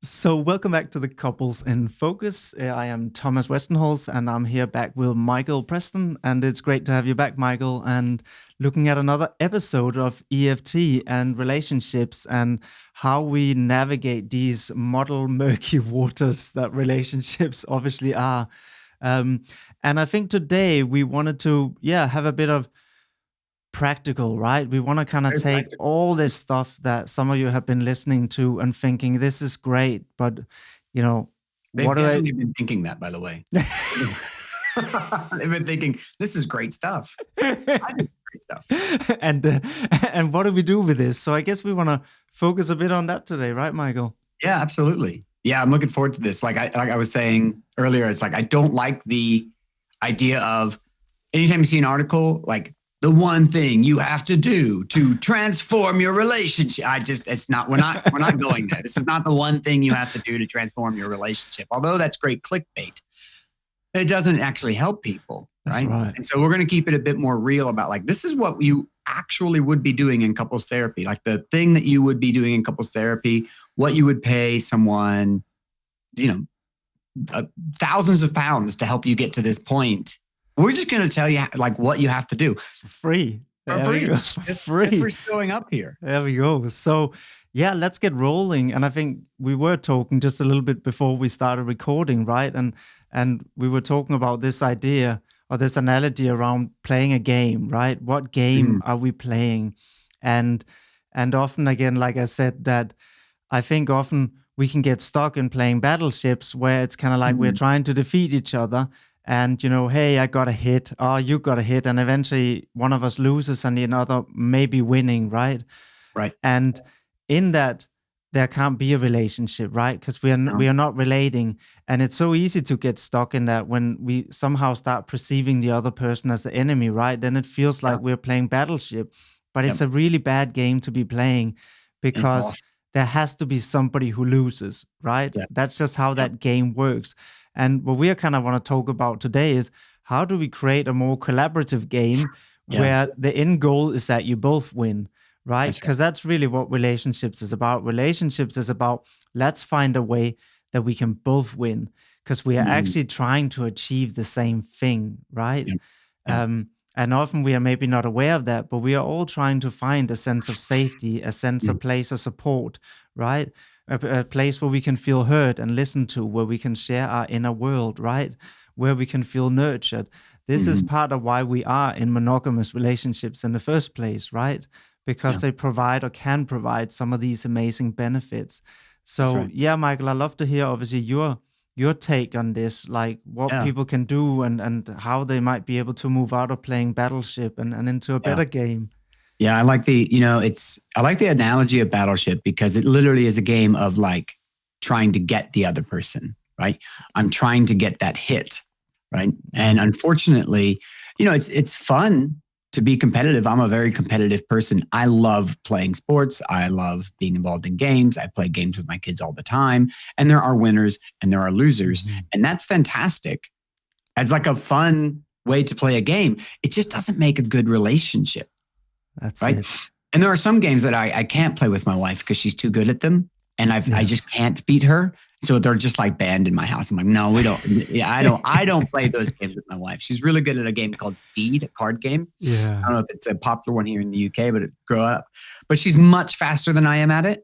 So, welcome back to the Couples in Focus. I am Thomas Westenholz, and I'm here back with Michael Preston. And it's great to have you back, Michael, and looking at another episode of EFT and relationships and how we navigate these muddle, murky waters that relationships obviously are. And I think today we wanted to, have a bit of practical, right? We want to kind of Very take practical. all this stuff that some of you have been listening to and thinking this is great, but you know, They've what do I definitely been thinking that, by the way. They've been thinking, this is great stuff. I do great stuff. and what do we do with this? So I guess we want to focus a bit on that today, right, Michael? Yeah, absolutely. Yeah, I'm looking forward to this. Like I was saying earlier, it's like I don't like the idea of anytime you see an article, like the one thing you have to do to transform your relationship. We're not going there. This is not the one thing you have to do to transform your relationship. Although that's great clickbait, it doesn't actually help people, right? That's right. And so we're going to keep it a bit more real about like, this is what you actually would be doing in couples therapy. Like the thing that you would be doing in couples therapy, what you would pay someone, thousands of pounds to help you get to this point. We're just going to tell you like what you have to do For free. for free. For free. Just for showing up here. There we go. So, yeah, let's get rolling. And I think we were talking just a little bit before we started recording, right? And we were talking about this idea or this analogy around playing a game, right? What game are we playing? And often again, like I said, that I think often we can get stuck in playing battleships where it's kind of like we're trying to defeat each other. And, hey, I got a hit, oh, you got a hit. And eventually one of us loses and the other may be winning, right? Right. And in that, there can't be a relationship, right? Because we are not relating. And it's so easy to get stuck in that when we somehow start perceiving the other person as the enemy, right? Then it feels like we're playing battleship. But it's a really bad game to be playing because there has to be somebody who loses, right? Yeah. That's just how that game works. And what we kind of want to talk about today is how do we create a more collaborative game where the end goal is that you both win, right? Because that's really what relationships is about. Relationships is about let's find a way that we can both win because we are actually trying to achieve the same thing, right? And often we are maybe not aware of that, but we are all trying to find a sense of safety, a sense of place of support, right? A place where we can feel heard and listened to, where we can share our inner world, right? Where we can feel nurtured. This is part of why we are in monogamous relationships in the first place, right? Because they provide or can provide some of these amazing benefits. So, Michael, I'd love to hear obviously your take on this, like what people can do and how they might be able to move out of playing battleship and into a better game. Yeah, I like I like the analogy of battleship because it literally is a game of like trying to get the other person, right? I'm trying to get that hit, right? And unfortunately, it's fun to be competitive. I'm a very competitive person. I love playing sports. I love being involved in games. I play games with my kids all the time, and there are winners and there are losers, and that's fantastic. As like a fun way to play a game, it just doesn't make a good relationship. That's right. it. And there are some games that I can't play with my wife because she's too good at them. And I just can't beat her. So they're just like banned in my house. I'm like, no, we don't. Yeah, I don't play those games with my wife. She's really good at a game called Speed, a card game. Yeah. I don't know if it's a popular one here in the UK, but it grew up. But she's much faster than I am at it.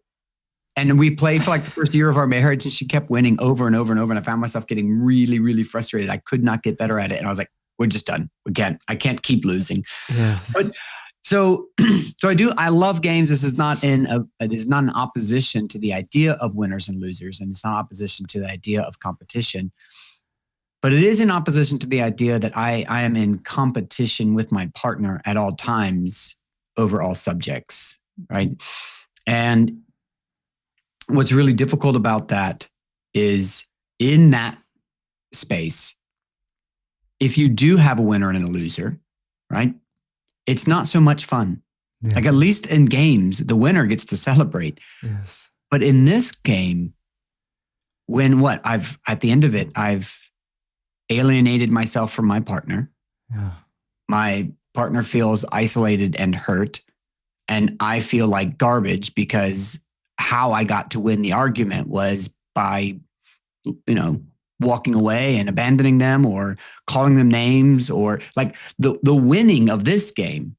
And we played for like the first year of our marriage and she kept winning over and over and over. And I found myself getting really, really frustrated. I could not get better at it. And I was like, we're just done. I can't keep losing. Yes. But So I love games. This is not it is not in opposition to the idea of winners and losers, and it's not opposition to the idea of competition. But it is in opposition to the idea that I am in competition with my partner at all times over all subjects, right? And what's really difficult about that is in that space, if you do have a winner and a loser, right? It's not so much fun. Yes. Like at least in games, the winner gets to celebrate. Yes. But in this game, when at the end of it, I've alienated myself from my partner. Yeah. My partner feels isolated and hurt. And I feel like garbage because how I got to win the argument was by, walking away and abandoning them or calling them names, or like the winning of this game.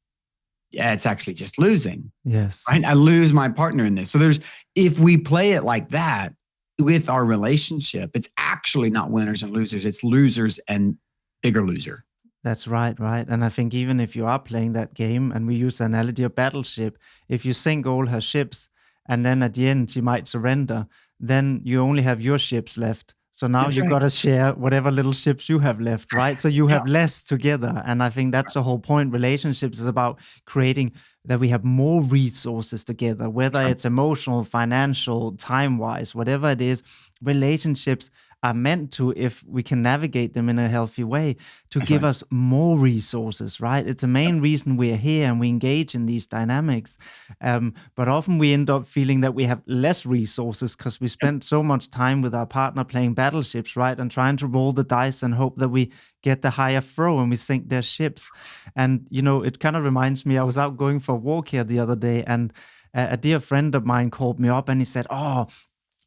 Yeah, it's actually just losing. Yes. Right? I lose my partner in this. So if we play it like that with our relationship, it's actually not winners and losers. It's losers and bigger loser. That's right. And I think even if you are playing that game, and we use the analogy of battleship, if you sink all her ships and then at the end she might surrender, then you only have your ships left. So now That's you right. got to share whatever little ships you have left, right? So you have less together. And I think that's the whole point. Relationships is about creating that we have more resources together, whether it's emotional, financial, time-wise, whatever it is. Relationships are meant to, if we can navigate them in a healthy way, to give us more resources, right? It's the main reason we're here and we engage in these dynamics. But often we end up feeling that we have less resources because we spend so much time with our partner playing battleships, right? And trying to roll the dice and hope that we get the higher throw and we sink their ships. And, it kind of reminds me, I was out going for a walk here the other day, and a dear friend of mine called me up and he said, "Oh,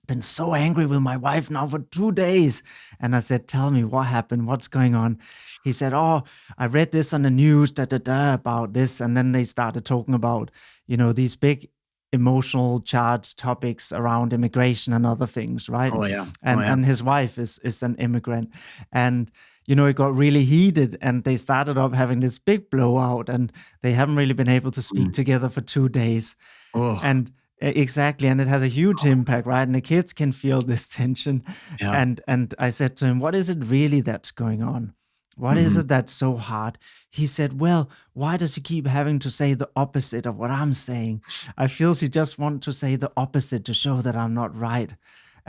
been so angry with my wife now for 2 days." And I said, "Tell me what happened, what's going on?" He said, "Oh, I read this on the news, about this." And then they started talking about, these big emotional charged topics around immigration and other things, right? Oh, yeah. And his wife is an immigrant. And it got really heated and they started up having this big blowout and they haven't really been able to speak together for 2 days. Oh. And exactly, and it has a huge impact, right? And the kids can feel this tension. Yeah. And I said to him, "What is it really that's going on? What is it that's so hard?" He said, "Well, why does he keep having to say the opposite of what I'm saying? I feel he just want to say the opposite to show that I'm not right."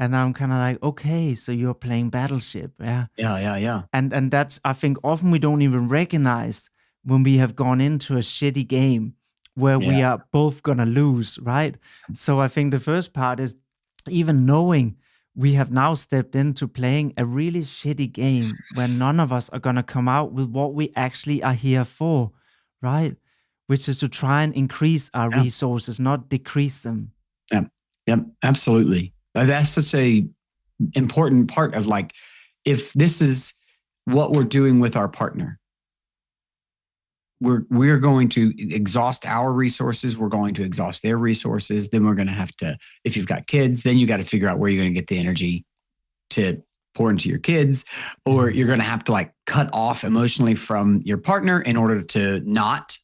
And I'm kind of like, okay, so you're playing battleship, yeah? Yeah. And that's, I think often we don't even recognize when we have gone into a shitty game where we are both gonna lose, right? So I think the first part is even knowing we have now stepped into playing a really shitty game where none of us are gonna come out with what we actually are here for, right? Which is to try and increase our resources, not decrease them. Yep, absolutely. That's such a important part of, like, if this is what we're doing with our partner, we're going to exhaust our resources. We're going to exhaust their resources. Then we're going to have to, if you've got kids, then you got to figure out where you're going to get the energy to pour into your kids, or you're going to have to like cut off emotionally from your partner in order to not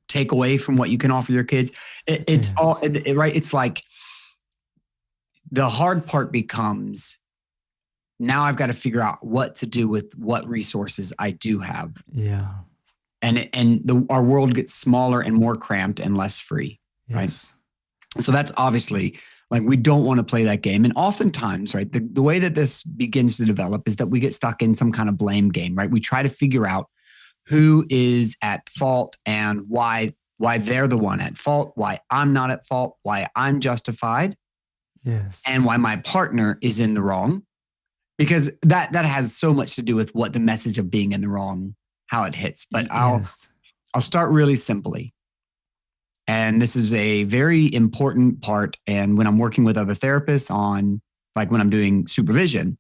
take away from what you can offer your kids. It's all right. It's like the hard part becomes, now I've got to figure out what to do with what resources I do have. Yeah. And our world gets smaller and more cramped and less free, right? So that's obviously, like, we don't want to play that game. And oftentimes, right, the way that this begins to develop is that we get stuck in some kind of blame game, right? We try to figure out who is at fault and why they're the one at fault, why I'm not at fault, why I'm justified, and why my partner is in the wrong. Because that has so much to do with what the message of being in the wrong, how it hits. But I'll start really simply. And this is a very important part. And when I'm working with other therapists on, like when I'm doing supervision,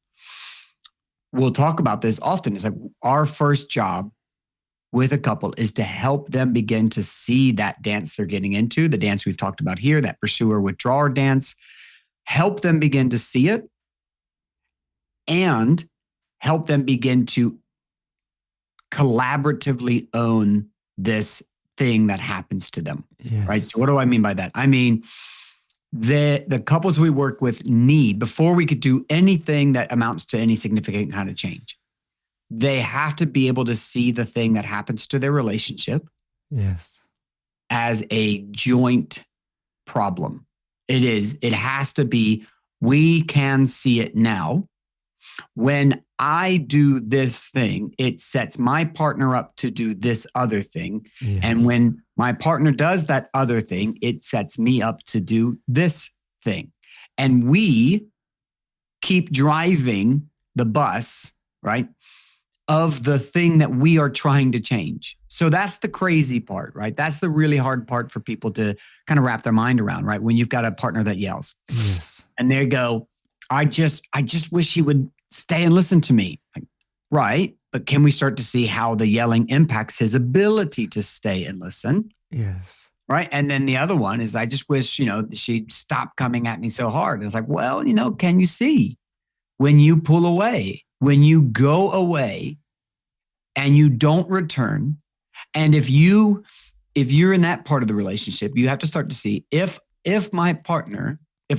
we'll talk about this often. It's like our first job with a couple is to help them begin to see that dance they're getting into, the dance we've talked about here, that pursuer withdrawer dance, help them begin to see it and help them begin to collaboratively own this thing that happens to them, right? So what do I mean by that? I mean, the couples we work with need, before we could do anything that amounts to any significant kind of change, they have to be able to see the thing that happens to their relationship as a joint problem. It has to be, we can see it now. When I do this thing, it sets my partner up to do this other thing. And when my partner does that other thing, it sets me up to do this thing. And we keep driving the bus, right, of the thing that we are trying to change. So that's the crazy part, right? That's the really hard part for people to kind of wrap their mind around, right? When you've got a partner that yells and they go, I just wish he would stay and listen to me. Like, right. But can we start to see how the yelling impacts his ability to stay and listen? Yes. Right. And then the other one is, I just wish, she'd stop coming at me so hard. And it's like, well, can you see when you pull away, when you go away and you don't return? And if you're in that part of the relationship, you have to start to see if I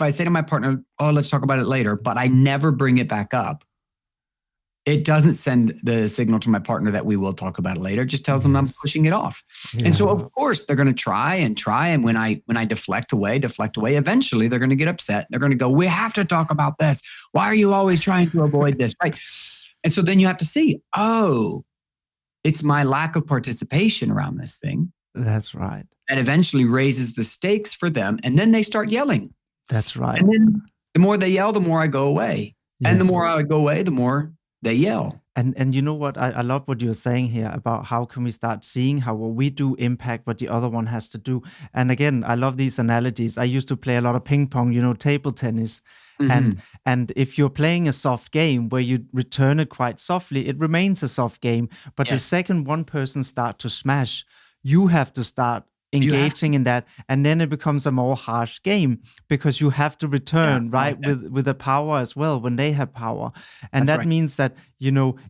say to my partner, oh, let's talk about it later, but I never bring it back up, it doesn't send the signal to my partner that we will talk about it later. It just tells them I'm pushing it off. Yeah. And so, of course, they're going to try. And when I deflect away, eventually they're going to get upset. They're going to go, we have to talk about this. Why are you always trying to avoid this? Right. And so then you have to see, oh, it's my lack of participation around this thing. That's right. That eventually raises the stakes for them. And then they start yelling. That's right. And then the more they yell, the more I go away. Yes. And the more I go away, the more they yell. And you know what? I love what you're saying here about how can we start seeing how what we do impact what the other one has to do. And again, I love these analogies. I used to play a lot of ping pong, table tennis. Mm-hmm. And if you're playing a soft game where you return it quite softly, it remains a soft game. But the second one person start to smash, you have to start engaging in that, and then it becomes a more harsh game because you have to return with the power as well when they have power. And that means that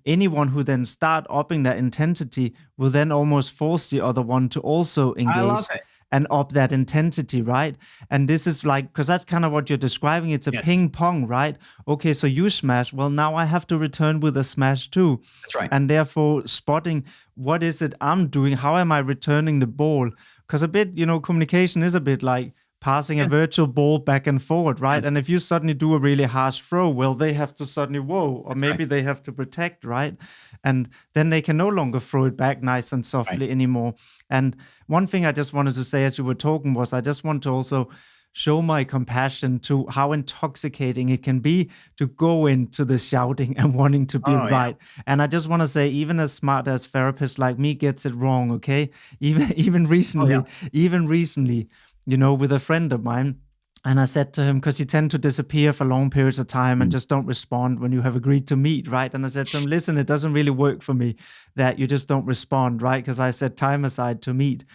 anyone who then start upping that intensity will then almost force the other one to also engage. I love it. And up that intensity, right? And this is like, because that's kind of what you're describing. It's a ping pong, right? Okay, so you smash. Well, now I have to return with a smash too. That's right. And therefore spotting what is it I'm doing? How am I returning the ball? Because a bit, communication is a bit like passing a virtual ball back and forward, right? And if you suddenly do a really harsh throw, well, they have to suddenly, or maybe they have to protect, right? And then they can no longer throw it back nice and softly anymore. And one thing I just wanted to say as you were talking was I just want to also show my compassion to how intoxicating it can be to go into the shouting and wanting to be right. And I just want to say, even as smart as therapists like me gets it wrong, okay? Even recently, with a friend of mine, and I said to him, because you tend to disappear for long periods of time and just don't respond when you have agreed to meet, right? And I said to him, listen, it doesn't really work for me that you just don't respond, right? Because I set time aside to meet.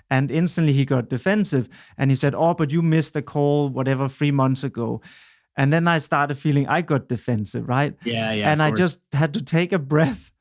And instantly he got defensive and he said, oh, but you missed the call, whatever, 3 months ago. And then I started feeling I got defensive, right? Yeah. And I just had to take a breath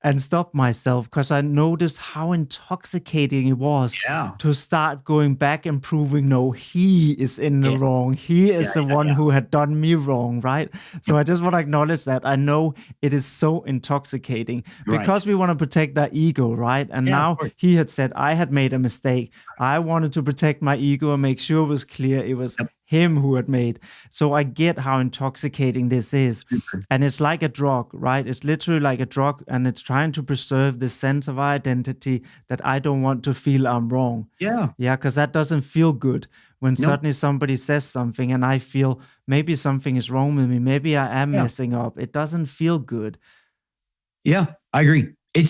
and stop myself because I noticed how intoxicating it was to start going back and proving, no, he is in the wrong. He is the one who had done me wrong, right? So I just want to acknowledge that. I know it is so intoxicating because we want to protect that ego, right? And now he had said, I had made a mistake. I wanted to protect my ego and make sure it was clear it was him who had made. So I get how intoxicating this is. And it's like a drug, right? It's literally like a drug, and it's trying to preserve this sense of identity that I don't want to feel I'm wrong. Yeah, because that doesn't feel good when suddenly somebody says something and I feel maybe something is wrong with me. Maybe I am messing up. It doesn't feel good. Yeah, I agree. It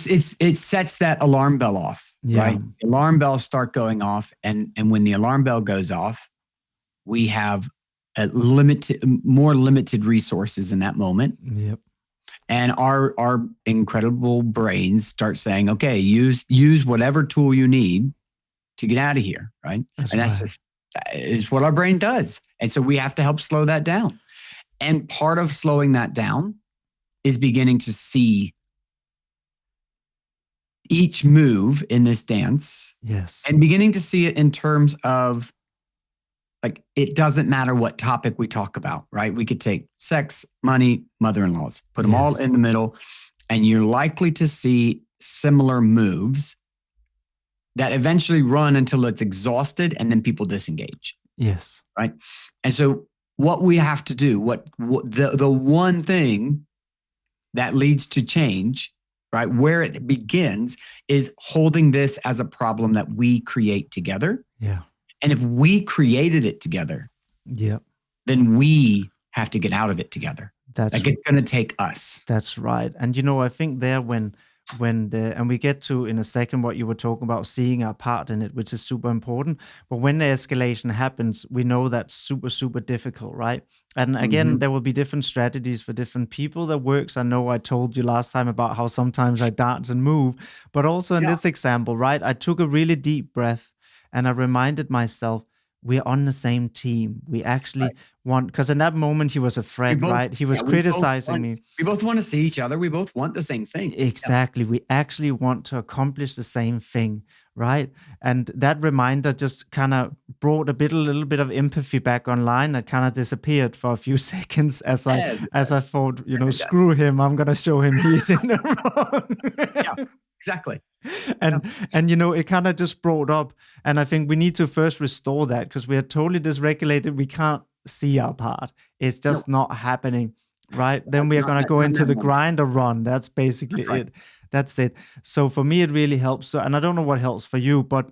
sets that alarm bell off, right? The alarm bells start going off, and when the alarm bell goes off, we have more limited resources in that moment. Yep. And our incredible brains start saying, okay, use whatever tool you need to get out of here, right? That is what our brain does. And so we have to help slow that down. And part of slowing that down is beginning to see each move in this dance. Yes. And beginning to see it in terms of, like, it doesn't matter what topic we talk about, right? We could take sex, money, mother-in-laws, put them all in the middle, and you're likely to see similar moves that eventually run until it's exhausted, and then people disengage. Yes. Right? And so what we have to do, what the one thing that leads to change, right, where it begins, is holding this as a problem that we create together. Yeah. And if we created it together, then we have to get out of it together. That's like, it's going to take us. That's right. And I think there when and we get to in a second what you were talking about, seeing our part in it, which is super important. But when the escalation happens, we know that's super, super difficult, right? And again, there will be different strategies for different people that works. I know I told you last time about how sometimes I dance and move, but also in Yeah. this example, right? I took a really deep breath and I reminded myself, we're on the same team. We actually Right. want, because in that moment he was a We threat, both, right? He was yeah, we both criticizing want, me. we both want to see each other. We both want the same thing. Yeah. Exactly. We actually want to accomplish the same thing, right? And that reminder just kind of brought a little bit of empathy back online. That kind of disappeared for a few seconds As it as I does. thought, As it does. screw him. I'm gonna show him he's in the Yeah, wrong. exactly. and it kind of just brought up, and I think we need to first restore that because we are totally dysregulated. We can't see our part. It's No, just not happening. Right, then we are going to go not in into that the moment. grind or run. That's basically That's right. it. That's it. So for me, it really helps. So, and I don't know what helps for you, but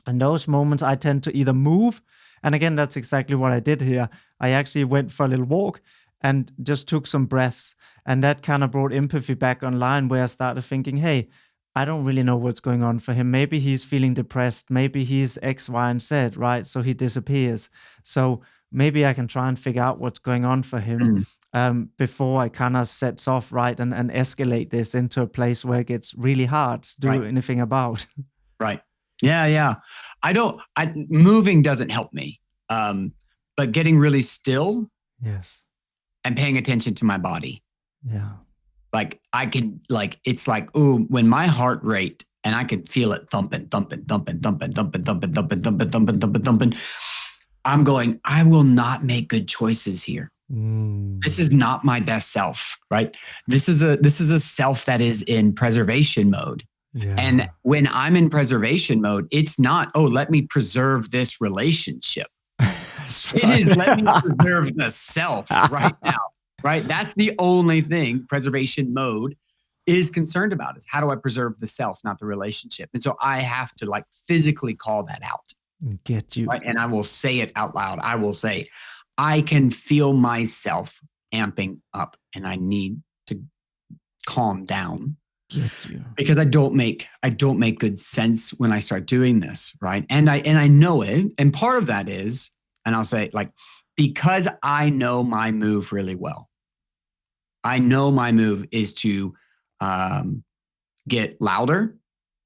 in those moments, I tend to either move. And again, that's exactly what I did here. I actually went for a little walk and just took some breaths. And that kind of brought empathy back online where I started thinking, hey, I don't really know what's going on for him. Maybe he's feeling depressed. Maybe he's X, Y, and Z, right? So he disappears. So maybe I can try and figure out what's going on for him Mm, before I kind of sets off, right, and escalate this into a place where it gets really hard to do right. anything about. Right. Yeah. Yeah. Moving doesn't help me. But getting really still Yes. and paying attention to my body. Yeah. Like I can, like, it's like, ooh, when my heart rate and I could feel it thumping, thumping, thumping, thumping, thumping, thumping, thumping, thumping, thumping, thumping, thumping. I'm going, I will not make good choices here. This is not my best self, right? This is a self that is in preservation mode. Yeah. And when I'm in preservation mode, it's not, oh, let me preserve this relationship. That's It right. is, let me preserve the self right now, right? That's the only thing preservation mode is concerned about, is how do I preserve the self, not the relationship? And so I have to like physically call that out. Get you. Right? And I will say it out loud. I will say, I can feel myself amping up and I need to calm down. Get you. Because I don't make good sense when I start doing this, right? And I know it. And part of that is, and I'll say, like, because I know my move really well. I know my move is to get louder.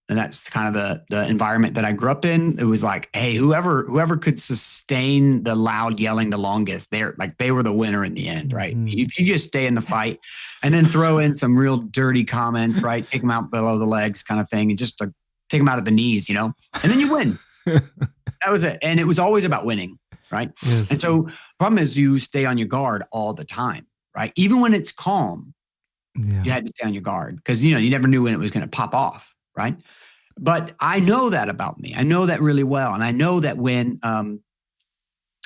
And that's kind of the environment that I grew up in. It was like, hey, whoever could sustain the loud yelling the longest, they were the winner in the end, right? If you just stay in the fight and then throw in some real dirty comments, right? Take them out below the legs kind of thing, and just like take them out at the knees, and then you win. That was it. And it was always about winning, right? Yes. And so the problem is you stay on your guard all the time, right? Even when it's calm, you had to stay on your guard because, you never knew when it was going to pop off, right? But I know that about me. I know that really well. And I know that when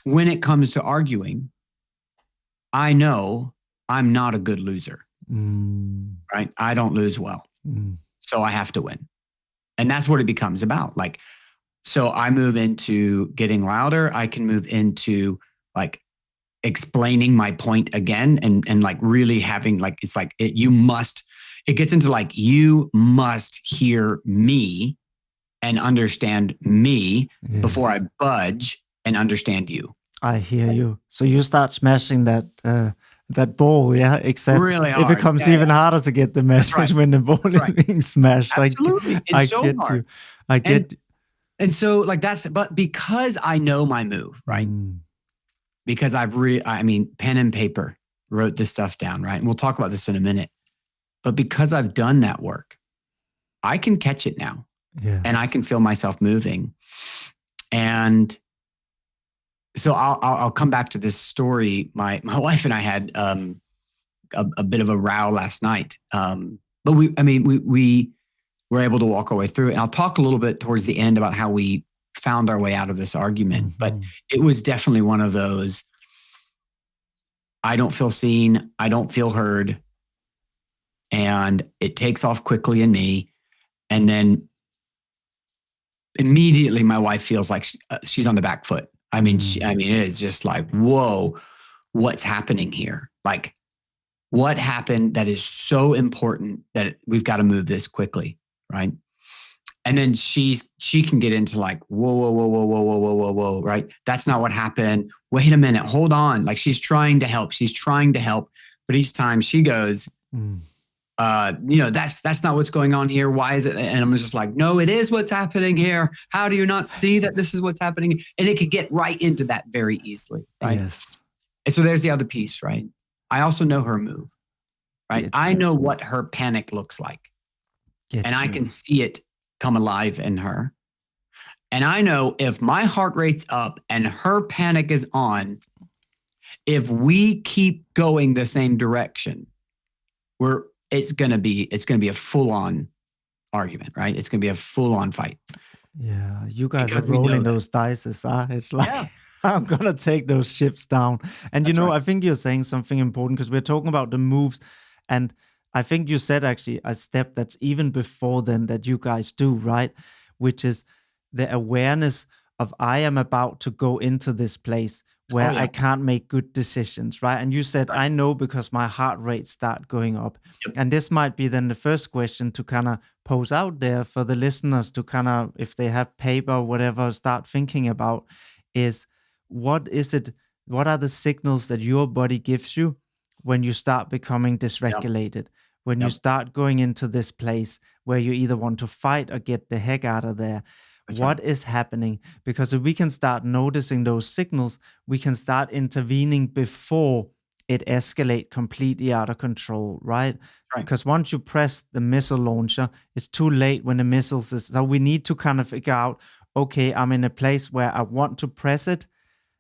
it comes to arguing, I know I'm not a good loser, right? I don't lose well. So I have to win. And that's what it becomes about. Like, so I move into getting louder. I can move into like explaining my point again and like really having like, it's like it gets into like, you must hear me and understand me before I budge and understand you. I hear you. So you start smashing that ball, yeah? Except really it becomes even harder to get the message when the ball is being smashed. Absolutely. I get you. I get you. And so like but because I know my move, right? Because pen and paper, wrote this stuff down, right? And we'll talk about this in a minute. But because I've done that work, I can catch it now. Yes. And I can feel myself moving. And so I'll come back to this story. My wife and I had a bit of a row last night. But we were able to walk our way through it. And I'll talk a little bit towards the end about how we found our way out of this argument. But it was definitely one of those, I don't feel seen, I don't feel heard. And it takes off quickly in me. And then immediately my wife feels like she's on the back foot. It is just like, whoa, what's happening here? Like, what happened that is so important that we've got to move this quickly, right? And then she can get into like, whoa, whoa, whoa, whoa, whoa, whoa, whoa, whoa, whoa, right? That's not what happened. Wait a minute, hold on. Like she's trying to help. But each time she goes, that's not what's going on here. Why is it? And I'm just like, no, it is what's happening here. How do you not see that this is what's happening? And it could get right into that very easily, right? Yes. And so there's the other piece, right? I also know her move, right? I know what her panic looks like. I can see it come alive in her. And I know if my heart rate's up and her panic is on, if we keep going the same direction, it's going to be a full-on argument, right? It's going to be a full-on fight. Yeah, you guys are rolling those dice, huh? It's like, I'm going to take those ships down. And I think you're saying something important because we're talking about the moves. And I think you said actually a step that's even before then that you guys do, right? Which is the awareness of I am about to go into this place where I can't make good decisions, right? And you said, I know because my heart rate start going up. Yep. And this might be then the first question to kind of pose out there for the listeners to kind of, if they have paper or whatever, start thinking about is what are the signals that your body gives you when you start becoming dysregulated? When you start going into this place where you either want to fight or get the heck out of there. What is happening? Because if we can start noticing those signals, we can start intervening before it escalate completely out of control, right? Because once you press the missile launcher, it's too late when the missiles is. So we need to kind of figure out, okay, I'm in a place where I want to press it,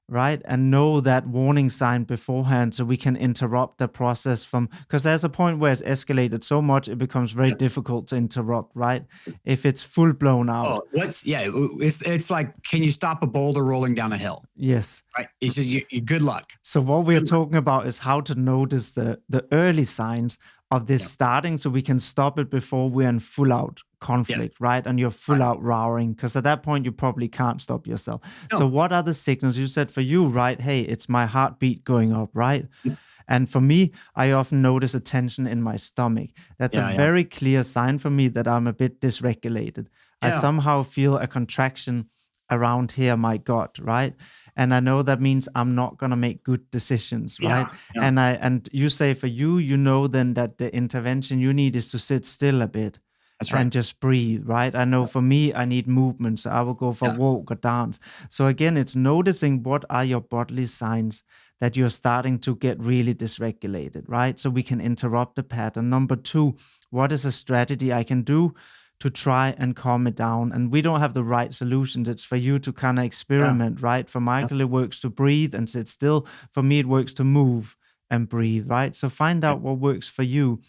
right? And know that warning sign beforehand so we can interrupt the process because there's a point where it's escalated so much, it becomes very difficult to interrupt, right? If it's full blown out. It's like, can you stop a boulder rolling down a hill? Yes. Right. It's just, you good luck. So what we're talking about is how to notice the early signs of this starting so we can stop it before we're in full out conflict, right? And you're full out roaring because at that point you probably can't stop yourself. No. So what are the signals? You said for you, right? Hey, it's my heartbeat going up, right? Yep. And for me, I often notice a tension in my stomach. That's a very clear sign for me that I'm a bit dysregulated. I somehow feel a contraction around here, my gut, right? And I know that means I'm not going to make good decisions, right? And you say for you know then that the intervention you need is to sit still a bit. That's right. And just breathe, right? I know for me, I need movement. So I will go for a walk or dance. So again, it's noticing what are your bodily signs that you're starting to get really dysregulated, right? So we can interrupt the pattern. Number 2, what is a strategy I can do to try and calm it down? And we don't have the right solutions. It's for you to kind of experiment, right? For Michael, it works to breathe and sit still. For me, it works to move and breathe, right? So find out what works for you.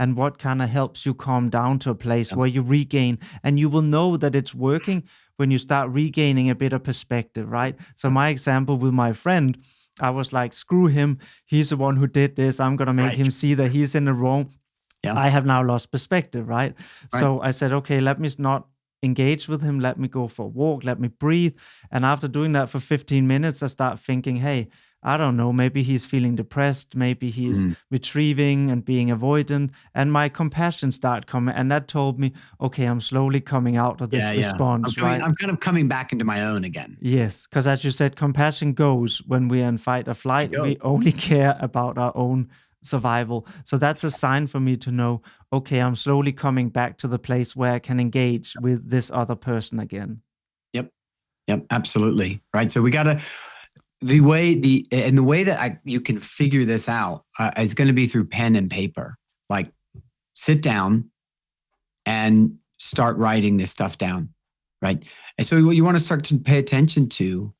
And what kind of helps you calm down to a place where you regain. And you will know that it's working when you start regaining a bit of perspective, right? So my example with my friend, I was like, screw him. He's the one who did this. I'm going to make him see that he's in the wrong. I have now lost perspective, right? So I said, okay, let me not engage with him. Let me go for a walk. Let me breathe. And after doing that for 15 minutes, I start thinking, hey, I don't know, maybe he's feeling depressed, maybe he's retrieving and being avoidant, and my compassion started coming, and that told me, okay, I'm slowly coming out of this response, right? I'm kind of coming back into my own again. Yes, because as you said, compassion goes when we're in fight or flight. We only care about our own survival. So that's a sign for me to know, okay, I'm slowly coming back to the place where I can engage with this other person again. Yep, absolutely. Right, so we got to... The way that you can figure this out is going to be through pen and paper. Like, sit down and start writing this stuff down, right? And so what you want to start to pay attention to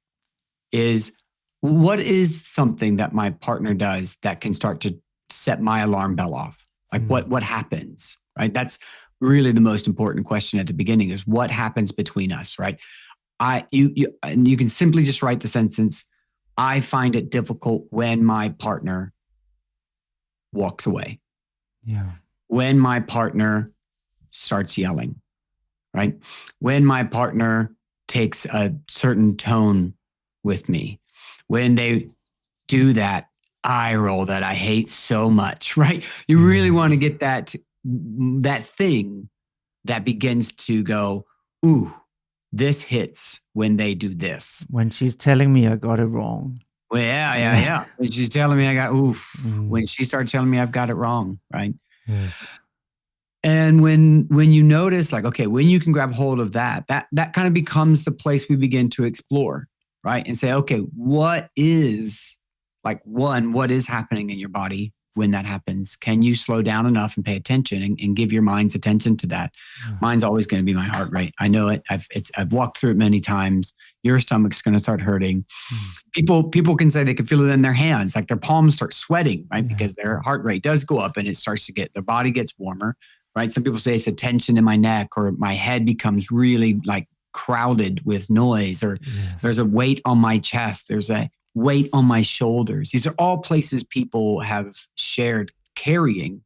is, what is something that my partner does that can start to set my alarm bell off? Like, what happens, right? That's really the most important question at the beginning, is what happens between us, right? You can simply just write the sentence, I find it difficult when my partner walks away. Yeah. When my partner starts yelling, right? When my partner takes a certain tone with me. When they do that, eye roll that I hate so much, right? You really want to get that thing that begins to go, ooh, this hits when they do this. When she's telling me I got it wrong. Well, yeah. When she's telling me when she starts telling me I've got it wrong, right? Yes. And when you notice, like, okay, when you can grab hold of that kind of becomes the place we begin to explore, right? And say, okay, what is happening in your body when that happens? Can you slow down enough and pay attention and give your mind's attention to that? Mine's always going to be my heart rate. I know it. I've walked through it many times. Your stomach's going to start hurting. People can say they can feel it in their hands, like their palms start sweating, right? Because their heart rate does go up and it starts to their body gets warmer, right? Some people say it's a tension in my neck, or my head becomes really like crowded with noise, or there's a weight on my chest. There's a weight on my shoulders. These are all places people have shared carrying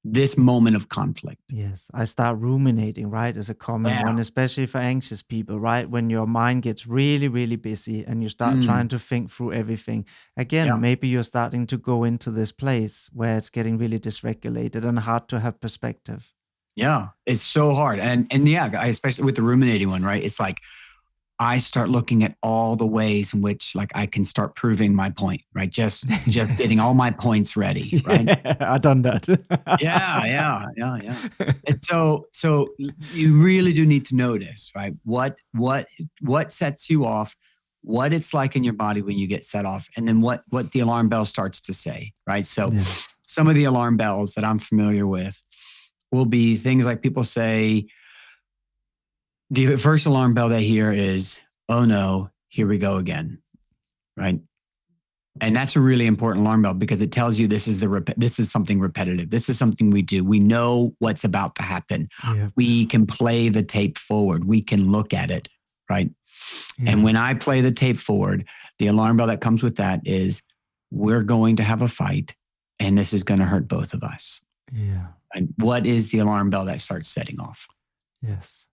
this moment of conflict. Yes, I start ruminating, right? As a common one, especially for anxious people, right? When your mind gets really, really busy and you start trying to think through everything. Again, maybe you're starting to go into this place where it's getting really dysregulated and hard to have perspective. Yeah, it's so hard. And especially with the ruminating one, right? It's like, I start looking at all the ways in which, like, I can start proving my point, right? Just getting all my points ready, right? Yeah, I've done that. Yeah. And so you really do need to notice, right? What sets you off, what it's like in your body when you get set off, and then what the alarm bell starts to say, right? So some of the alarm bells that I'm familiar with will be things like people say, the first alarm bell they hear is, oh no, here we go again, right? And that's a really important alarm bell because it tells you this is something repetitive. This is something we do. We know what's about to happen. Yeah. We can play the tape forward. We can look at it, right? Yeah. And when I play the tape forward, the alarm bell that comes with that is, we're going to have a fight and this is going to hurt both of us. Yeah. And what is the alarm bell that starts setting off? Yes.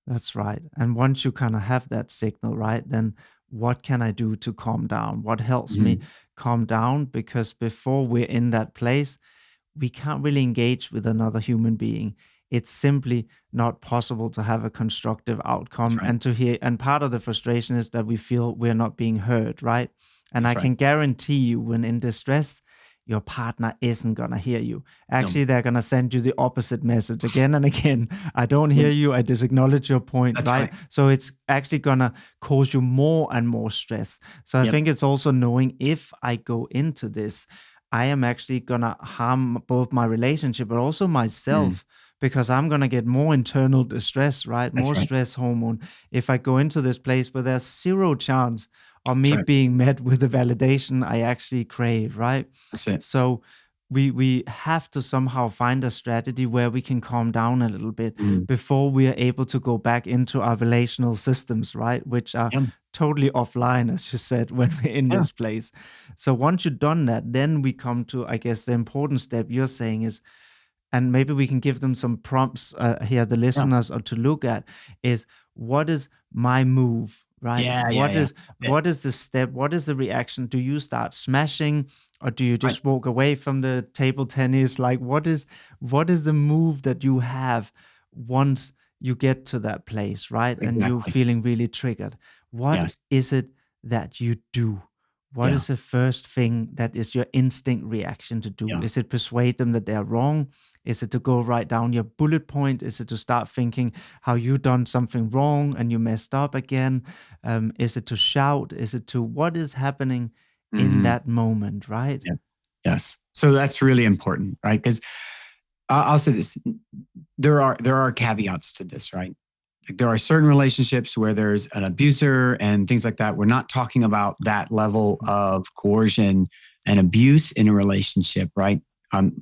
That's right. And once you kind of have that signal, right, then what can I do to calm down? What helps me calm down? Because before we're in that place, we can't really engage with another human being. It's simply not possible to have a constructive outcome and to hear. And part of the frustration is that we feel we're not being heard, right? And I can guarantee you, when in distress, your partner isn't going to hear you. Actually, they're going to send you the opposite message again and again. I don't hear you. I disacknowledge your point, right? So it's actually going to cause you more and more stress. So I think it's also knowing, if I go into this, I am actually going to harm both my relationship, but also myself, because I'm going to get more internal distress, right? More stress hormone. If I go into this place where there's zero chance of me being met with the validation I actually crave, right? That's it. So we have to somehow find a strategy where we can calm down a little bit before we are able to go back into our relational systems, right? Which are totally offline, as you said, when we're in this place. So once you've done that, then we come to, I guess, the important step you're saying is, and maybe we can give them some prompts here, the listeners, or to look at, is, what is my move? Right? What is the step? What is the reaction? Do you start smashing, or do you just walk away from the table tennis? Like, what is the move that you have once you get to that place, right? And you're feeling really triggered. What is it that you do? What is the first thing that is your instinct reaction to do? Is it persuade them that they're wrong? Is it to go write down your bullet point? Is it to start thinking how you done something wrong and you messed up again? Is it to shout? Is it to, what is happening in that moment, right? Yes. So that's really important, right? Because I'll say this: there are caveats to this, right? Like, there are certain relationships where there's an abuser and things like that. We're not talking about that level of coercion and abuse in a relationship, right? I'm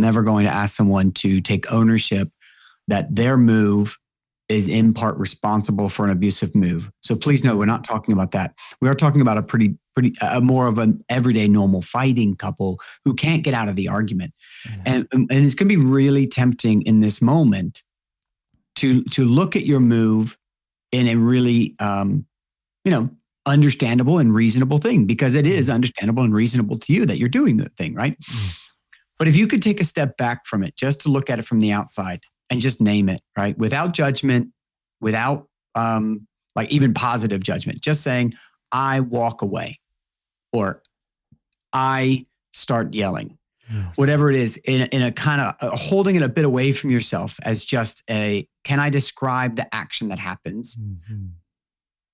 never going to ask someone to take ownership that their move is in part responsible for an abusive move. So please know, we're not talking about that. We are talking about a pretty more of an everyday normal fighting couple who can't get out of the argument. And it's going to be really tempting in this moment to look at your move in a really, understandable and reasonable thing, because it is understandable and reasonable to you that you're doing the thing, right? Yes. But if you could take a step back from it, just to look at it from the outside and just name it, right? Without judgment, without like even positive judgment, just saying, I walk away or I start yelling, whatever it is, in a kind of holding it a bit away from yourself as just can I describe the action that happens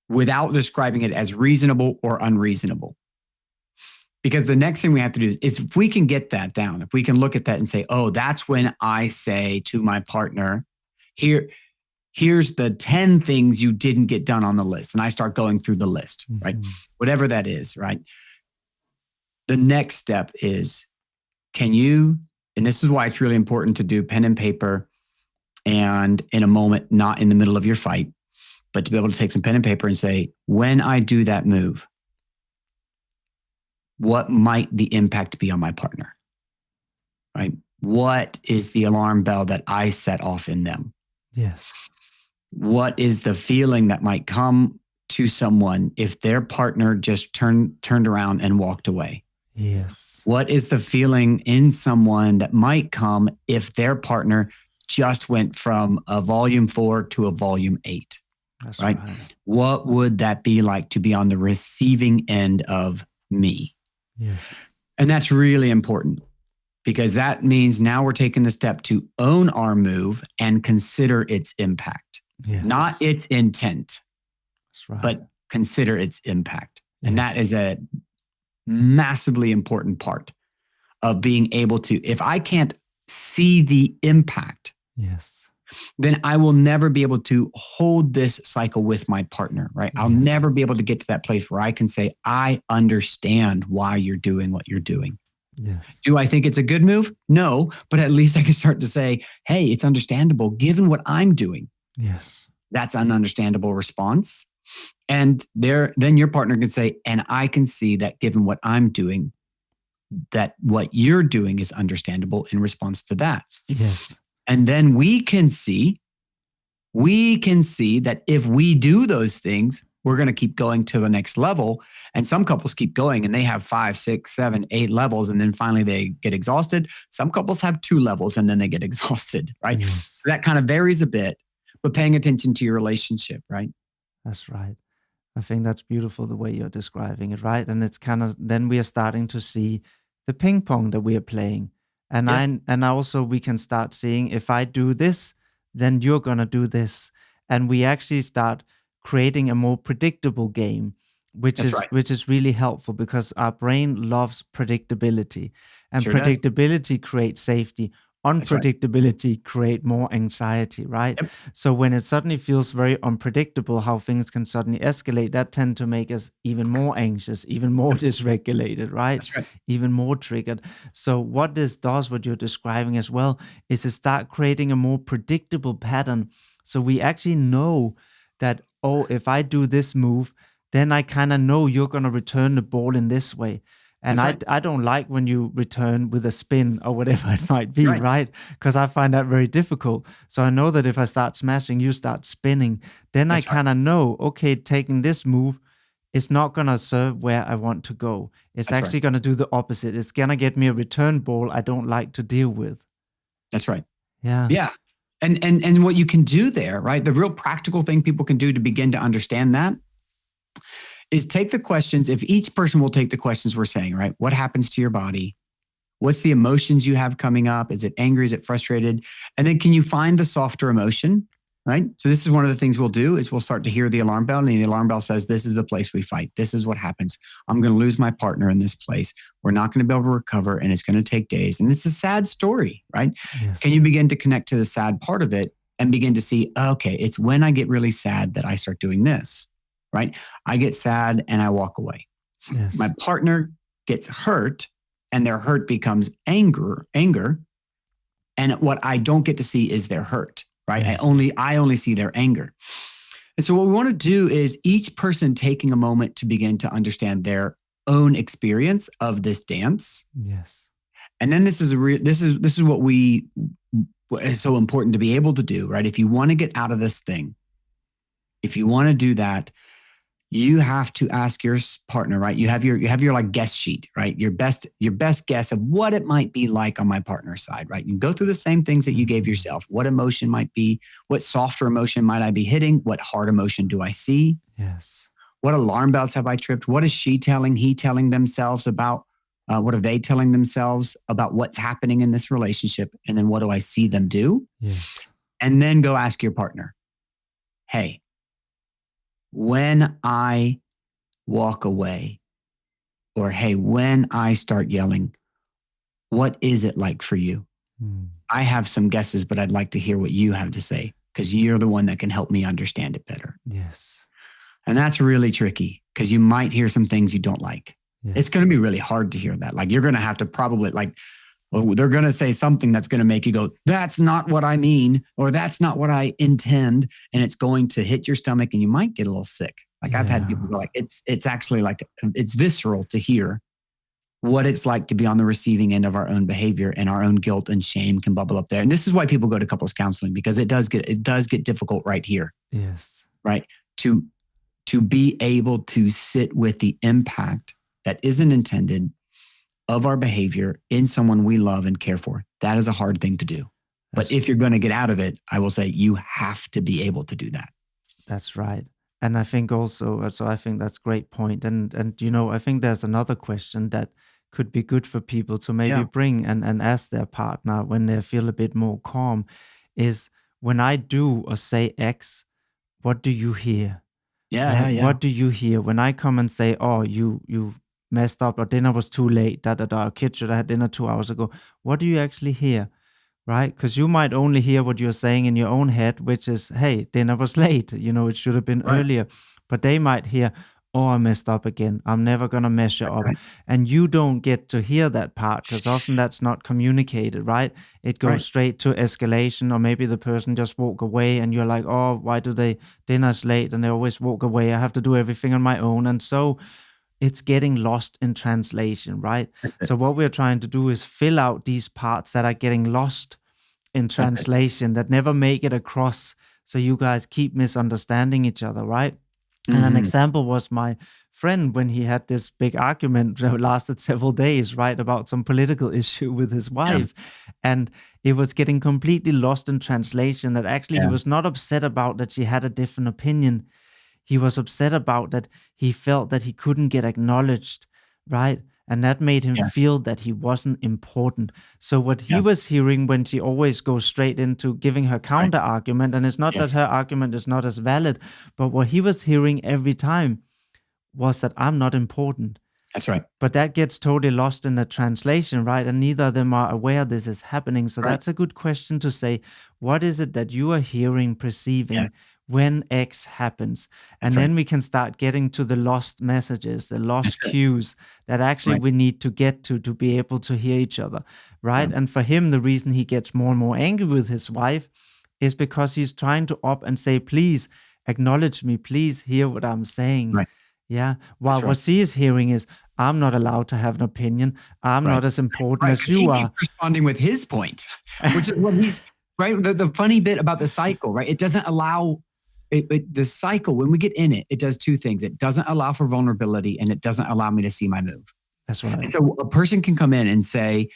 without describing it as reasonable or unreasonable? Because the next thing we have to do is if we can get that down, if we can look at that and say, oh, that's when I say to my partner, here's the 10 things you didn't get done on the list. And I start going through the list, right? Whatever that is, right? The next step is, can you, and this is why it's really important to do pen and paper and in a moment, not in the middle of your fight, but to be able to take some pen and paper and say, when I do that move, what might the impact be on my partner, right? What is the alarm bell that I set off in them? Yes. What is the feeling that might come to someone if their partner just turned around and walked away? Yes. What is the feeling in someone that might come if their partner just went from a volume 4 to a volume 8? That's right? What would that be like to be on the receiving end of me? Yes. And that's really important, because that means now we're taking the step to own our move and consider its impact, not its intent, but consider its impact. And that is a massively important part of being able to, if I can't see the impact, then I will never be able to hold this cycle with my partner, right? I'll never be able to get to that place where I can say, I understand why you're doing what you're doing. Do I think it's a good move? No, but at least I can start to say, hey, it's understandable given what I'm doing. That's an understandable response. And then your partner can say, and I can see that given what I'm doing, that what you're doing is understandable in response to that. And then we can see that if we do those things, we're going to keep going to the next level. And some couples keep going and they have 5, 6, 7, 8 levels. And then finally they get exhausted. Some couples have 2 levels and then they get exhausted, right? So that kind of varies a bit, but paying attention to your relationship, right? That's right. I think that's beautiful the way you're describing it, right? And it's kind of, then we are starting to see the ping pong that we are playing. And also we can start seeing, if I do this, then you're going to do this. And we actually start creating a more predictable game, which is really helpful, because our brain loves predictability, and predictability creates safety. Unpredictability create more anxiety, right? So when it suddenly feels very unpredictable how things can suddenly escalate, that tend to make us even more anxious, even more dysregulated, right? Even more triggered. So what this does, what you're describing as well, is to start creating a more predictable pattern. So we actually know that, oh, if I do this move, then I kind of know you're going to return the ball in this way. And I don't like when you return with a spin or whatever it might be, right? Because I find that very difficult. So I know that if I start smashing, you start spinning, then I kind of know, okay, taking this move is not going to serve where I want to go. It's actually going to do the opposite. It's going to get me a return ball I don't like to deal with. That's right. Yeah. Yeah. And what you can do there, right? The real practical thing people can do to begin to understand that is take the questions. If each person will take the questions we're saying, right? What happens to your body? What's the emotions you have coming up? Is it angry? Is it frustrated? And then can you find the softer emotion, right? So this is one of the things we'll do is we'll start to hear the alarm bell, and the alarm bell says, this is the place we fight. This is what happens. I'm going to lose my partner in this place. We're not going to be able to recover, and it's going to take days. And it's a sad story, right? Can you begin to connect to the sad part of it and begin to see, okay, it's when I get really sad that I start doing this. Right? I get sad and I walk away. My partner gets hurt and their hurt becomes anger. And what I don't get to see is their hurt, right? I only see their anger. And so what we want to do is each person taking a moment to begin to understand their own experience of this dance. And then this is what is so important to be able to do, right? If you want to get out of this thing, if you want to do that, you have to ask your partner, right? You have your like guess sheet, right? Your best guess of what it might be like on my partner's side, right? You go through the same things that you gave yourself. What emotion might be, what softer emotion might I be hitting? What hard emotion do I see? Yes. What alarm bells have I tripped? What is he telling themselves about? What are they telling themselves about what's happening in this relationship? And then what do I see them do? Yes. And then go ask your partner, hey, when I walk away, or hey, when I start yelling, what is it like for you? I have some guesses, but I'd like to hear what you have to say because you're the one that can help me understand it better. Yes. And that's really tricky because you might hear some things you don't like. Yes. It's going to be really hard to hear that. Like you're going to have to probably they're going to say something that's going to make you go, that's not what I mean, or that's not what I intend. And it's going to hit your stomach and you might get a little sick. Like I've had people go like, it's actually like, it's visceral to hear what it's like to be on the receiving end of our own behavior, and our own guilt and shame can bubble up there. And this is why people go to couples counseling, because it does get difficult right here. Yes. Right. To be able to sit with the impact that isn't intended of our behavior in someone we love and care for. That is a hard thing to do. But if you're going to get out of it, I will say you have to be able to do that. That's right. And I think also, so I think that's a great point. And I think there's another question that could be good for people to maybe bring and ask their partner when they feel a bit more calm is, when I do or say X, what do you hear? Yeah. What do you hear when I come and say, oh, you messed up, or dinner was too late, or kids should have had dinner 2 hours ago? What do you actually hear? Right? Because you might only hear what you're saying in your own head, which is, hey, dinner was late. It should have been earlier. But they might hear, oh, I messed up again. I'm never going to measure up. Right. And you don't get to hear that part because often that's not communicated, right? It goes straight to escalation, or maybe the person just walk away and you're like, oh, why do dinner's late and they always walk away. I have to do everything on my own. And so it's getting lost in translation, right? So what we're trying to do is fill out these parts that are getting lost in translation, that never make it across, so you guys keep misunderstanding each other, right? And an example was my friend when he had this big argument that lasted several days, right, about some political issue with his wife. And it was getting completely lost in translation, that actually he was not upset about that she had a different opinion. He was upset about that he felt that he couldn't get acknowledged, right? And that made him feel that he wasn't important. So what he was hearing when she always goes straight into giving her counter argument, and it's not that her argument is not as valid, but what he was hearing every time was that I'm not important. That's right. But that gets totally lost in the translation, right? And neither of them are aware this is happening. So that's a good question to say, what is it that you are hearing, perceiving when X happens? And then we can start getting to the lost messages, the lost cues that actually we need to get to be able to hear each other, right? And for him, the reason he gets more and more angry with his wife is because he's trying to up and say, please acknowledge me, please hear what I'm saying. Right. Yeah. While what she is hearing is, I'm not allowed to have an opinion. I'm not as important as you are. He keeps responding with his point, which is what he's right. The funny bit about the cycle, right? It doesn't allow the cycle. When we get in it, it does two things. It doesn't allow for vulnerability, and it doesn't allow me to see my move. That's right. And so a person can come in and say,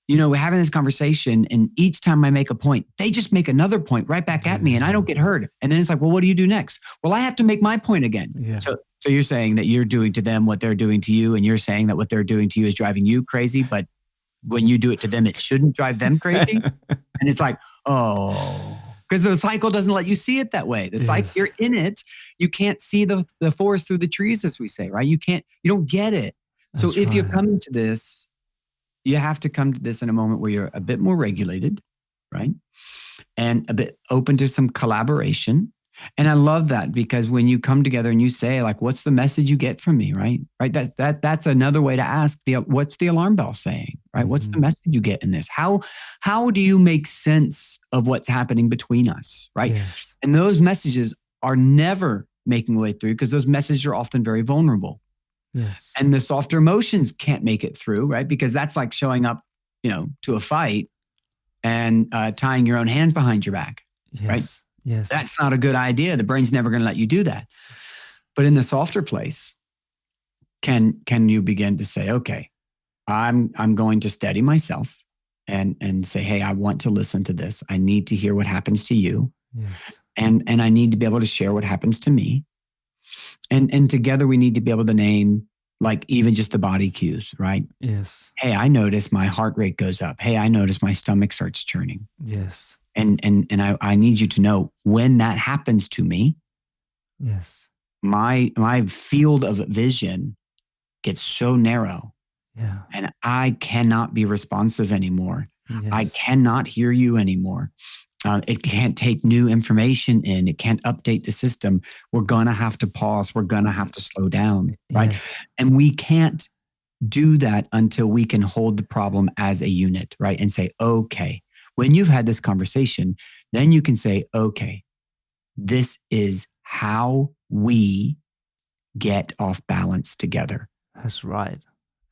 we're having this conversation, and each time I make a point, they just make another point right back at me, and I don't get heard. And then it's like, well, what do you do next? Well, I have to make my point again. Yeah. So you're saying that you're doing to them what they're doing to you, and you're saying that what they're doing to you is driving you crazy, but when you do it to them, it shouldn't drive them crazy. And it's like, oh, because the cycle doesn't let you see it that way. The cycle, you're in it. You can't see the forest through the trees, as we say, right? You don't get it. So if you're coming to this, you have to come to this in a moment where you're a bit more regulated, right? And a bit open to some collaboration. And I love that, because when you come together and you say, like, what's the message you get from me, right? Right. That's another way to ask what's the alarm bell saying, right? What's the message you get in this? How do you make sense of what's happening between us, right? Yes. And those messages are never making a way through, because those messages are often very vulnerable. Yes. And the softer emotions can't make it through, right? Because that's like showing up, to a fight and tying your own hands behind your back, right? Yes. That's not a good idea. The brain's never going to let you do that. But in the softer place, can you begin to say, okay, I'm going to steady myself and say, hey, I want to listen to this. I need to hear what happens to you. Yes. And I need to be able to share what happens to me. And together we need to be able to name, like, even just the body cues, right? Yes. Hey, I notice my heart rate goes up. Hey, I notice my stomach starts churning. Yes. And I need you to know when that happens to me, Yes. my field of vision gets so narrow, Yeah. and I cannot be responsive anymore. I Yes. cannot hear you anymore. It can't take new information in. It can't update the system. We're going to have to pause. We're going to have to slow down, right? Yes. And we can't do that until we can hold the problem as a unit, right? And say, okay, when you've had this conversation, then you can say, okay, this is how we get off balance together. That's right.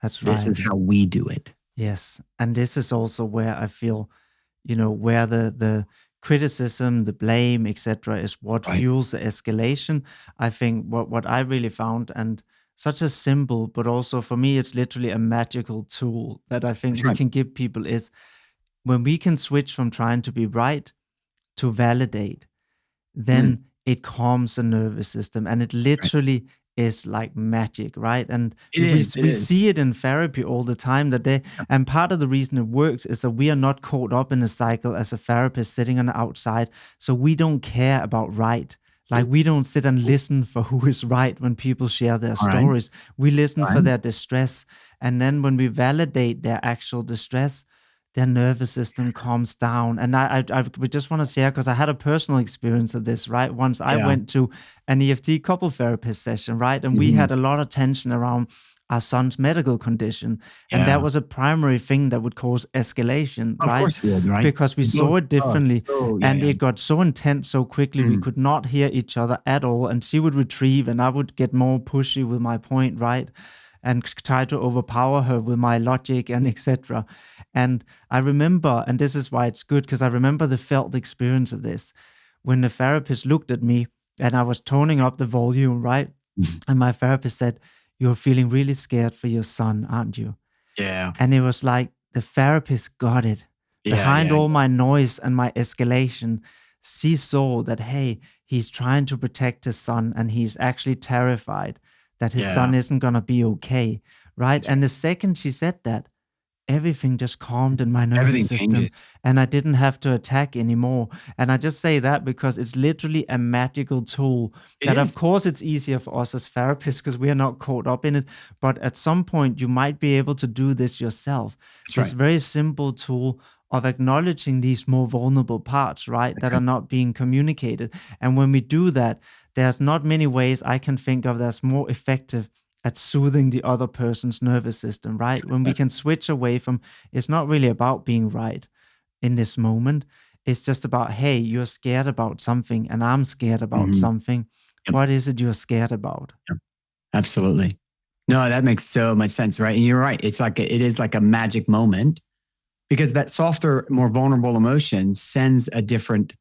That's This right. is how we do it. Yes. And this is also where I feel, where the criticism, the blame, etc., is what Right. fuels the escalation. I think what I really found, and such a simple, but also for me, it's literally a magical tool that I think That's we right. can give people is when we can switch from trying to be right to validate, Mm, then it calms the nervous system, and it right. literally is like magic, right? And It we is. It we is. see it in therapy all the time that they, Yep. and part of the reason it works is that we are not caught up in a cycle as a therapist sitting on the outside, so we don't care about right. Like, we don't sit and listen for who is right when people share their All right. stories. We listen All for right. their distress, and then when we validate their actual distress, their nervous system calms down. And we just want to share, because I had a personal experience of this, right? Once I Yeah. went to an EFT couple therapist session, right? And we Mhm. had a lot of tension around our son's medical condition. And that Yeah. was a primary thing that would cause escalation, Of right? course you would, right? Because we You both. saw it Oh, differently, so yeah, and yeah. it got so intense so quickly we Mm, could not hear each other at all. And she would retrieve, and I would get more pushy with my point, right? And try to overpower her with my logic and etc. And I remember, and this is why it's good, because I remember the felt experience of this when the therapist looked at me and I was toning up the volume, right? mhm. And my therapist said, "You're feeling really scared for your son, aren't you?" Yeah. And it was like the therapist got it. Yeah, Behind yeah, all yeah. my noise and my escalation, she saw that, hey, he's trying to protect his son and he's actually terrified that his Yeah. son isn't going to be okay. Right. That's right. And the second she said that, everything just calmed in my nervous Everything system, changes. and I didn't have to attack anymore. And I just say that because it's literally a magical tool It that, of is. course, it's easier for us as therapists because we are not caught up in it. But at some point, you might be able to do this yourself. That's This right. very simple tool of acknowledging these more vulnerable parts, right, That's that are right. not being communicated. And when we do that, there's not many ways I can think of that's more effective at soothing the other person's nervous system, right? When we Right. can switch away from, it's not really about being right in this moment. It's just about, hey, you're scared about something and I'm scared about Mhm. something. Yep. What is it you're scared about? Yep. Absolutely. No, that makes so much sense, right? And you're right. It is like a magic moment because that softer, more vulnerable emotion sends a different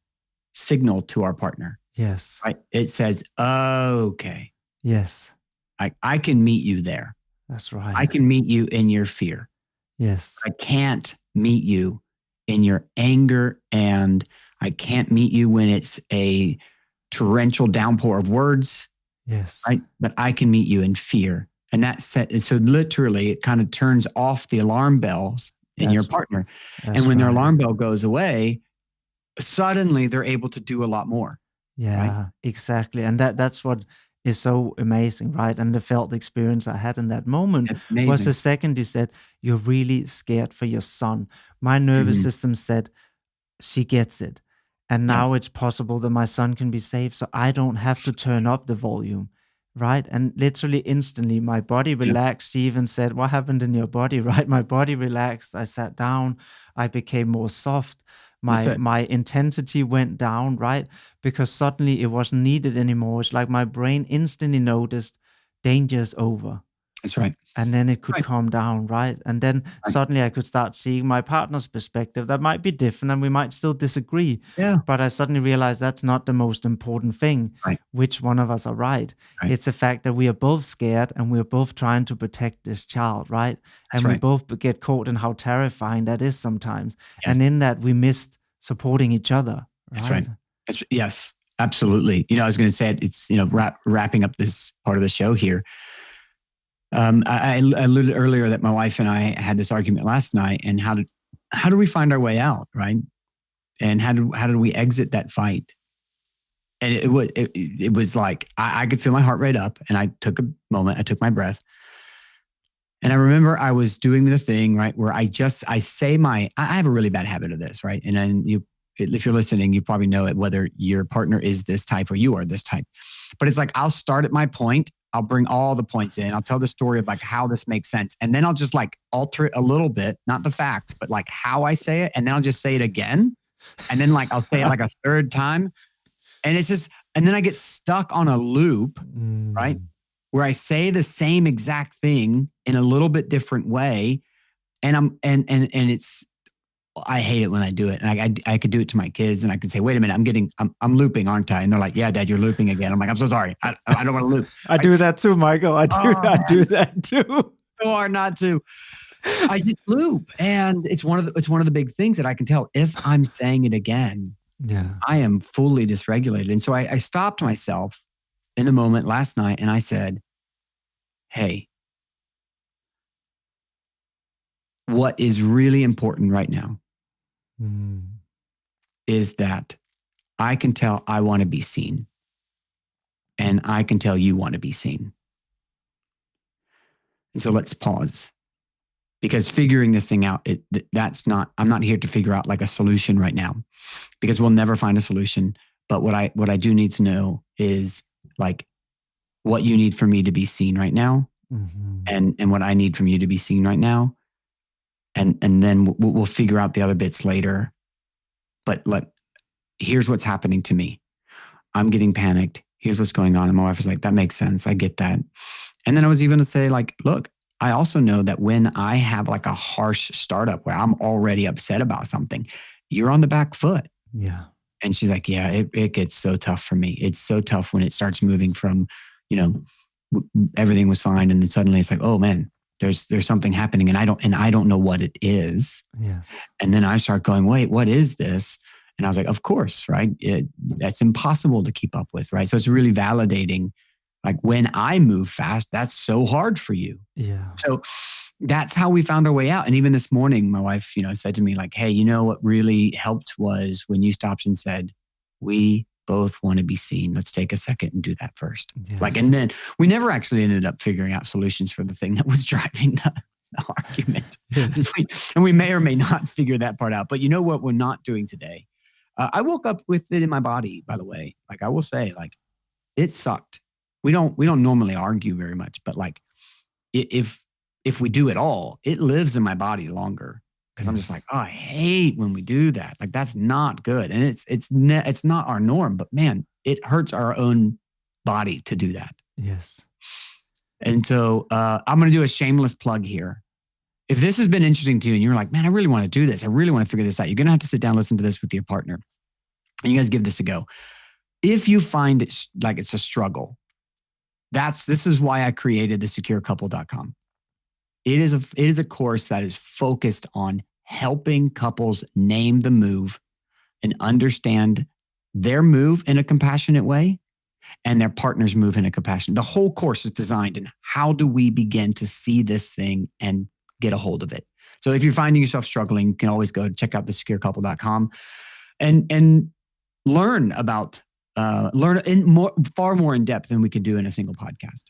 signal to our partner, Yes. right? It says, okay, Yes. I can meet you there. That's I right. can meet you in your fear. Yes. I can't meet you in your anger, and I can't meet you when it's a torrential downpour of words, Yes. right? But I can meet you in fear. And so literally it kind of turns off the alarm bells in your That's partner. And that's when their right. alarm bell goes away, suddenly they're able to do a lot more, right? Yeah, exactly. And that's what is so amazing, right? And the felt experience I had in that moment That's was the amazing. second you said, "You're really scared for your son." My nervous Mhm. system said, she gets it. And Yep. now it's possible that my son can be safe, so I don't have to turn up the volume, right? And literally instantly, my body Yep. relaxed. She even said, "What happened in your body?" Right? My body relaxed. I sat down. I became more soft. That's My it. my intensity went down, right? Because suddenly it wasn't needed anymore. It's like my brain instantly noticed danger's over. That's right. And then it could Right. calm down, right? And then Right. suddenly I could start seeing my partner's perspective. That might be different and we might still disagree. Yeah. But I suddenly realized that's not the most important thing, Right. which one of us are right. Right. It's the fact that we are both scared and we're both trying to protect this child, right? That's And we right. both get caught in how terrifying that is sometimes. Yes. And in that, we missed supporting each other, That's right. Yes, absolutely. I was going to say it's, wrapping up this part of the show here. I alluded earlier that my wife and I had this argument last night, and how do we find our way out, right? And how did we exit that fight? And it was like I could feel my heart rate up, and I took a moment, I took my breath, and I remember I was doing the thing right where I have a really bad habit of this, right? And then if you're listening, you probably know it, whether your partner is this type or you are this type. But it's like I'll start at my point. I'll bring all the points in. I'll tell the story of like how this makes sense. And then I'll just like alter it a little bit, not the facts, but like how I say it. And then I'll just say it again. And then like I'll say it like a third time. And it's just, and then I get stuck on a loop, right? Where I say the same exact thing in a little bit different way. And it's, I hate it when I do it. And I could do it to my kids and I could say, wait a minute, I'm looping, aren't I? And they're like, yeah, Dad, you're looping again. I'm like, I'm so sorry. I don't want to loop. I do that too, Michael. I do that too. So hard not to. I just loop. And it's one of the big things that I can tell if I'm saying it again, I am fully dysregulated. And so I stopped myself in the moment last night and I said, hey, what is really important right now is that I can tell I want to be seen, and I can tell you want to be seen. And so let's pause, because figuring this thing out, I'm not here to figure out like a solution right now, because we'll never find a solution. But what I do need to know is like what you need for me to be seen right now, and what I need from you to be seen right now. And then we'll figure out the other bits later. But here's what's happening to me. I'm getting panicked. Here's what's going on. And my wife was like, that makes sense. I get that. And then I was even to say like, look, I also know that when I have like a harsh startup where I'm already upset about something, you're on the back foot. Yeah. And she's like, yeah, it gets so tough for me. It's so tough when it starts moving from, everything was fine. And then suddenly it's like, oh man, there's something happening and I don't know what it is. Yes. And then I start going, wait, what is this? And I was like, of course, right? That's impossible to keep up with, right? So it's really validating. Like when I move fast, that's so hard for you. Yeah. So that's how we found our way out. And even this morning, my wife, said to me like, hey, what really helped was when you stopped and said, we both want to be seen. Let's take a second and do that first. Yes. And then we never actually ended up figuring out solutions for the thing that was driving the argument. Yes. And we may or may not figure that part out. But you know what we're not doing today? I woke up with it in my body, by the way. Like I will say, like it sucked. We don't normally argue very much, but like if we do it all, it lives in my body longer. Because I'm just like, oh, I hate when we do that. Like that's not good, and it's not our norm. But man, it hurts our own body to do that. Yes. And so I'm going to do a shameless plug here. If this has been interesting to you, and you're like, man, I really want to do this. I really want to figure this out. You're going to have to sit down, listen to this with your partner, and you guys give this a go. If you find it like it's a struggle, this is why I created thesecurecouple.com. It is a course that is focused on helping couples name the move and understand their move in a compassionate way and their partner's move in a compassionate. The whole course is designed in how do we begin to see this thing and get a hold of it. So if you're finding yourself struggling, you can always go check out thesecurecouple.com and learn about far more in depth than we could do in a single podcast.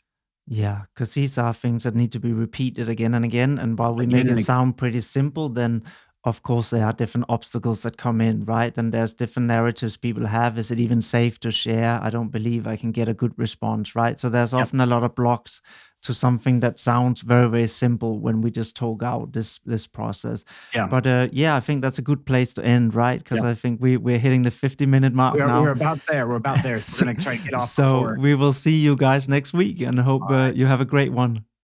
Yeah, because these are things that need to be repeated again and again. And while we make it sound pretty simple, then of course there are different obstacles that come in, right? And there's different narratives people have. Is it even safe to share? I don't believe I can get a good response, right? So there's often a lot of blocks to something that sounds very, very simple when we just talk out this process. Yeah. But I think that's a good place to end, right? Because I think we're hitting the 50-minute mark now. We're about there. So we're going to try to get off. So we will see you guys next week, and hope you have a great one.